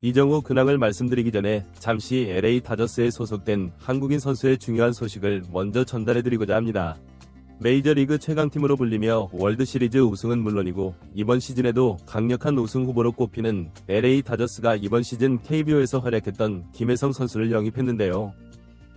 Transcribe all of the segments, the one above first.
이정우 근황을 말씀드리기 전에 잠시 LA 다저스에 소속된 한국인 선수의 중요한 소식을 먼저 전달해드리고자 합니다. 메이저리그 최강팀으로 불리며 월드시리즈 우승은 물론이고 이번 시즌에도 강력한 우승 후보로 꼽히는 LA 다저스가 이번 시즌 KBO에서 활약했던 김혜성 선수를 영입했는데요.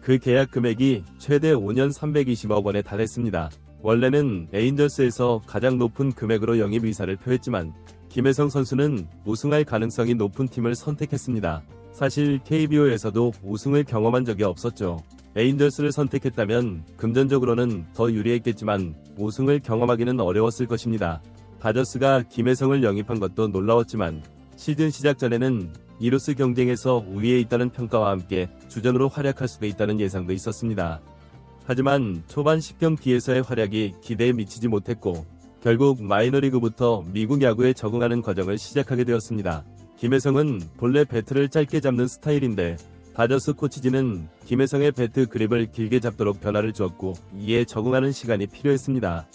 그 계약 금액이 최대 5년 320억 원에 달했습니다. 원래는 에인절스에서 가장 높은 금액으로 영입 의사를 표했지만 김혜성 선수는 우승할 가능성이 높은 팀을 선택했습니다. 사실 KBO에서도 우승을 경험한 적이 없었죠. 에인절스를 선택했다면 금전적으로는 더 유리했겠지만 우승을 경험하기는 어려웠을 것입니다. 다저스가 김혜성을 영입한 것도 놀라웠지만 시즌 시작 전에는 이루스 경쟁에서 우위에 있다는 평가와 함께 주전으로 활약할 수도 있다는 예상도 있었습니다. 하지만 초반 10경기에서의 활약이 기대에 미치지 못했고 결국 마이너리그부터 미국 야구에 적응하는 과정을 시작하게 되었습니다. 김혜성은 본래 배트를 짧게 잡는 스타일인데 다저스 코치진은 김혜성의 배트 그립을 길게 잡도록 변화를 주었고 이에 적응하는 시간이 필요했습니다.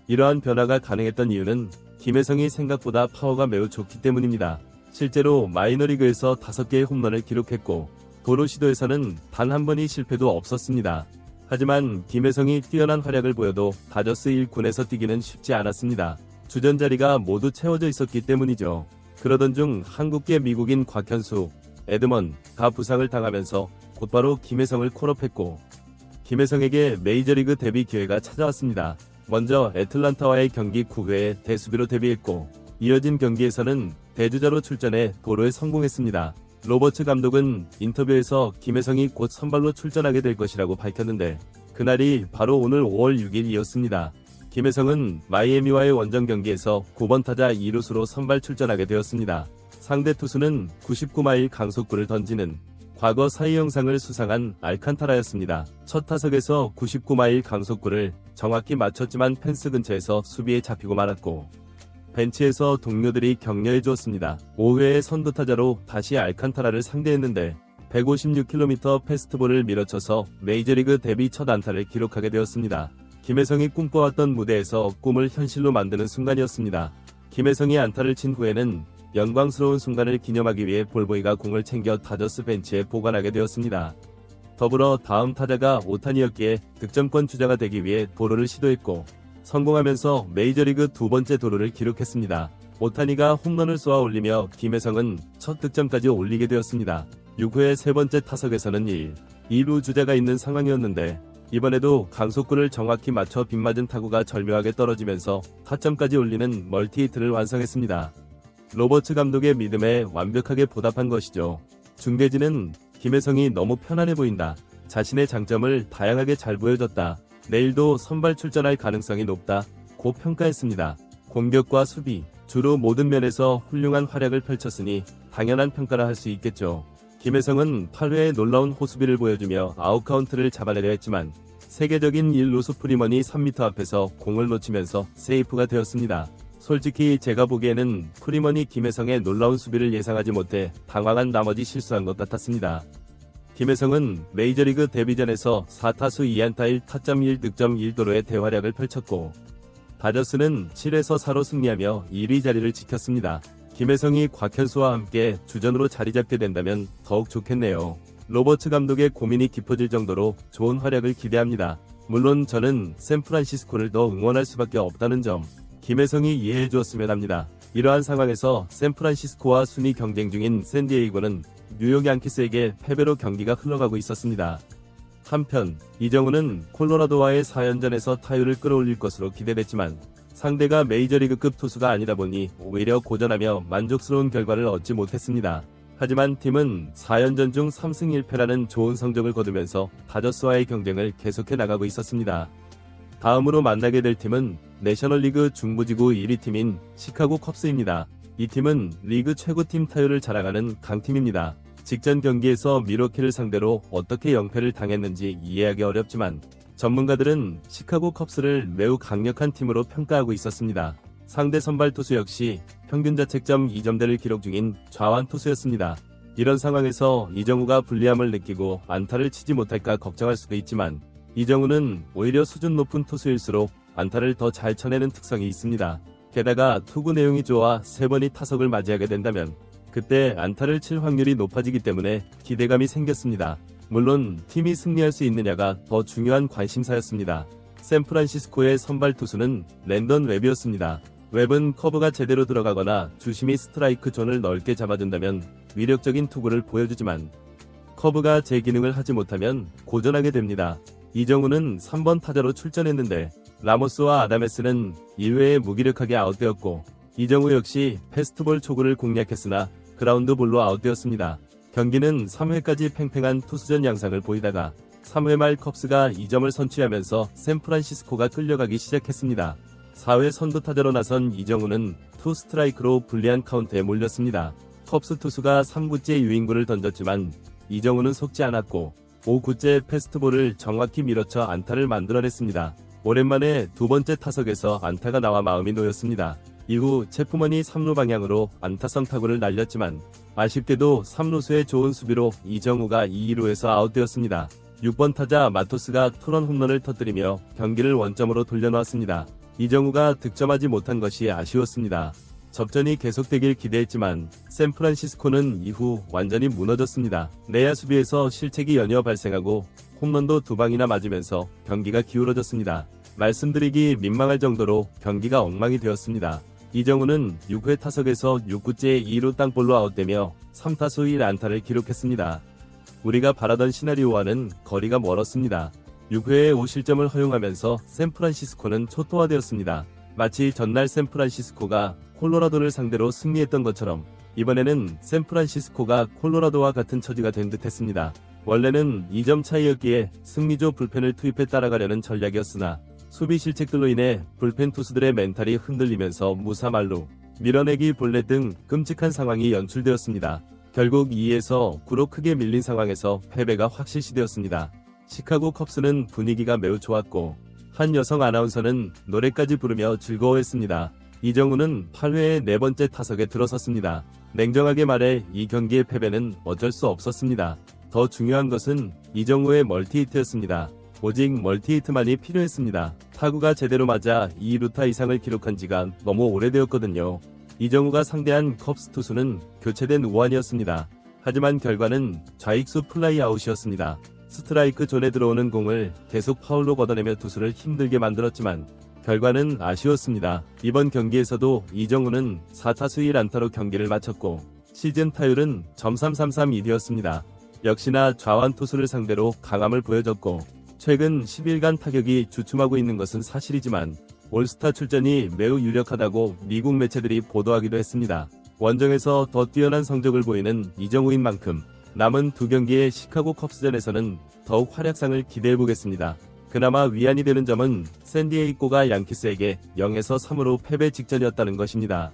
이러한 변화가 가능했던 이유는 김혜성이 생각보다 파워가 매우 좋기 때문입니다. 실제로 마이너리그에서 5개의 홈런을 기록했고 도루 시도에서는 단 한 번의 실패도 없었습니다. 하지만 김혜성이 뛰어난 활약을 보여도 다저스 1군에서 뛰기는 쉽지 않았습니다. 주전 자리가 모두 채워져 있었기 때문이죠. 그러던 중 한국계 미국인 곽현수, 에드먼가 부상을 당하면서 곧바로 김혜성을 콜업했고 김혜성에게 메이저리그 데뷔 기회가 찾아왔습니다. 먼저 애틀란타와의 경기 9회에 대수비로 데뷔했고 이어진 경기에서는 대주자로 출전해 도루에 성공했습니다. 로버츠 감독은 인터뷰에서 김혜성이 곧 선발로 출전하게 될 것이라고 밝혔는데 그날이 바로 오늘 5월 6일이었습니다. 김혜성은 마이애미와의 원정 경기에서 9번 타자 2루수로 선발 출전하게 되었습니다. 상대 투수는 99마일 강속구를 던지는 과거 사이영상을 수상한 알칸타라였습니다. 첫 타석에서 99마일 강속구를 정확히 맞췄지만 펜스 근처에서 수비에 잡히고 말았고 벤치에서 동료들이 격려해 주었습니다. 5회의 선두타자로 다시 알칸타라를 상대했는데 156km 패스트볼을 밀어쳐서 메이저리그 데뷔 첫 안타를 기록하게 되었습니다. 김혜성이 꿈꿔왔던 무대에서 꿈을 현실로 만드는 순간이었습니다. 김혜성이 안타를 친 후에는 영광스러운 순간을 기념하기 위해 볼보이가 공을 챙겨 다저스 벤치에 보관하게 되었습니다. 더불어 다음 타자가 오타니였기에 득점권 주자가 되기 위해 도루를 시도했고 성공하면서 메이저리그 두 번째 도루를 기록했습니다. 오타니가 홈런을 쏘아 올리며 김혜성은 첫 득점까지 올리게 되었습니다. 6회의 세 번째 타석에서는 2루 주자가 있는 상황이었는데 이번에도 강속구를 정확히 맞춰 빗맞은 타구가 절묘하게 떨어지면서 타점까지 올리는 멀티히트를 완성했습니다. 로버츠 감독의 믿음에 완벽하게 보답한 것이죠. 중계진은 김혜성이 너무 편안해 보인다. 자신의 장점을 다양하게 잘 보여줬다. 내일도 선발 출전할 가능성이 높다. 고 평가했습니다. 공격과 수비, 주로 모든 면에서 훌륭한 활약을 펼쳤으니 당연한 평가라 할 수 있겠죠. 김혜성은 8회에 놀라운 호수비를 보여주며 아웃카운트를 잡아내려 했지만 세계적인 1루수 프리먼이 3m 앞에서 공을 놓치면서 세이프가 되었습니다. 솔직히 제가 보기에는 프리먼이 김혜성의 놀라운 수비를 예상하지 못해 당황한 나머지 실수한 것 같았습니다. 김혜성은 메이저리그 데뷔전에서 4타수 2안타 1타점 1득점 1도루의 대활약을 펼쳤고 다저스는 7에서 4로 승리하며 1위 자리를 지켰습니다. 김혜성이 곽현수와 함께 주전으로 자리 잡게 된다면 더욱 좋겠네요. 로버츠 감독의 고민이 깊어질 정도로 좋은 활약을 기대합니다. 물론 저는 샌프란시스코를 더 응원할 수밖에 없다는 점 김혜성이 이해해 주었으면 합니다. 이러한 상황에서 샌프란시스코와 순위 경쟁 중인 샌디에이고는 뉴욕 양키스에게 패배로 경기가 흘러가고 있었습니다. 한편 이정우는 콜로라도와의 4연전에서 타율을 끌어올릴 것으로 기대됐지만 상대가 메이저리그급 투수가 아니다 보니 오히려 고전하며 만족스러운 결과를 얻지 못했습니다. 하지만 팀은 4연전 중 3승 1패라는 좋은 성적을 거두면서 다저스와의 경쟁을 계속해 나가고 있었습니다. 다음으로 만나게 될 팀은 내셔널리그 중부지구 1위 팀인 시카고 컵스입니다. 이 팀은 리그 최고팀 타율을 자랑하는 강팀입니다. 직전 경기에서 밀워키를 상대로 어떻게 0패를 당했는지 이해하기 어렵지만 전문가들은 시카고 컵스를 매우 강력한 팀으로 평가하고 있었습니다. 상대 선발 투수 역시 평균 자책점 2점대를 기록 중인 좌완 투수였습니다. 이런 상황에서 이정우가 불리함을 느끼고 안타를 치지 못할까 걱정할 수도 있지만 이정우는 오히려 수준 높은 투수일수록 안타를 더 잘 쳐내는 특성이 있습니다. 게다가 투구 내용이 좋아 3번이 타석을 맞이하게 된다면 그때 안타를 칠 확률이 높아지기 때문에 기대감이 생겼습니다. 물론 팀이 승리할 수 있느냐가 더 중요한 관심사였습니다. 샌프란시스코의 선발 투수는 랜던 웹이었습니다. 웹은 커브가 제대로 들어가거나 주심이 스트라이크 존을 넓게 잡아준다면 위력적인 투구를 보여주지만 커브가 제 기능을 하지 못하면 고전하게 됩니다. 이정우는 3번 타자로 출전했는데 라모스와 아다메스는 1회에 무기력하게 아웃되었고 이정우 역시 패스트볼 초구를 공략했으나 그라운드 볼로 아웃되었습니다. 경기는 3회까지 팽팽한 투수전 양상을 보이다가 3회 말 컵스가 2점을 선취하면서 샌프란시스코가 끌려가기 시작했습니다. 4회 선두 타자로 나선 이정우는 투 스트라이크로 불리한 카운트에 몰렸습니다. 컵스 투수가 3구째 유인구를 던졌지만 이정우는 속지 않았고 5구째 패스트볼을 정확히 밀어쳐 안타를 만들어냈습니다. 오랜만에 두 번째 타석에서 안타가 나와 마음이 놓였습니다. 이후 체프먼이 3루 방향으로 안타성 타구를 날렸지만 아쉽게도 3루수의 좋은 수비로 이정우가 2루에서 아웃되었습니다. 6번 타자 마토스가 투런 홈런을 터뜨리며 경기를 원점으로 돌려놓았습니다. 이정우가 득점하지 못한 것이 아쉬웠습니다. 접전이 계속되길 기대했지만 샌프란시스코는 이후 완전히 무너졌습니다. 내야 수비에서 실책이 연이어 발생하고 홈런도 2방이나 맞으면서 경기가 기울어졌습니다. 말씀드리기 민망할 정도로 경기가 엉망이 되었습니다. 이정우는 6회 타석에서 6구째 2루 땅볼로 아웃되며 3타수 1안타를 기록했습니다. 우리가 바라던 시나리오와는 거리가 멀었습니다. 6회에 5실점을 허용하면서 샌프란시스코는 초토화되었습니다. 마치 전날 샌프란시스코가 콜로라도를 상대로 승리했던 것처럼 이번에는 샌프란시스코가 콜로라도와 같은 처지가 된 듯했습니다. 원래는 2점 차이였기에 승리조 불펜을 투입해 따라가려는 전략이었으나 수비 실책들로 인해 불펜 투수들의 멘탈이 흔들리면서 무사말로 밀어내기 볼넷 등 끔찍한 상황이 연출되었습니다. 결국 2에서 9로 크게 밀린 상황에서 패배가 확실시되었습니다. 시카고 컵스는 분위기가 매우 좋았고 한 여성 아나운서는 노래까지 부르며 즐거워했습니다. 이정우는 8회의 네 번째 타석에 들어섰습니다. 냉정하게 말해 이 경기의 패배는 어쩔 수 없었습니다. 더 중요한 것은 이정우의 멀티히트였습니다. 오직 멀티히트만이 필요했습니다. 타구가 제대로 맞아 2루타 이상을 기록한 지가 너무 오래되었거든요. 이정우가 상대한 컵스 투수는 교체된 우완이었습니다. 하지만 결과는 좌익수 플라이 아웃이었습니다. 스트라이크 존에 들어오는 공을 계속 파울로 걷어내며 투수를 힘들게 만들었지만 결과는 아쉬웠습니다. 이번 경기에서도 이정우는 4타수 1안타로 경기를 마쳤고 시즌 타율은 .333이었습니다. 역시나 좌완 투수를 상대로 강함을 보여줬고 최근 10일간 타격이 주춤하고 있는 것은 사실이지만 올스타 출전이 매우 유력하다고 미국 매체들이 보도하기도 했습니다. 원정에서 더 뛰어난 성적을 보이는 이정우인 만큼 남은 두 경기의 시카고 컵스전에서는 더욱 활약상을 기대해보겠습니다. 그나마 위안이 되는 점은 샌디에이고가 양키스에게 0에서 3으로 패배 직전이었다는 것입니다.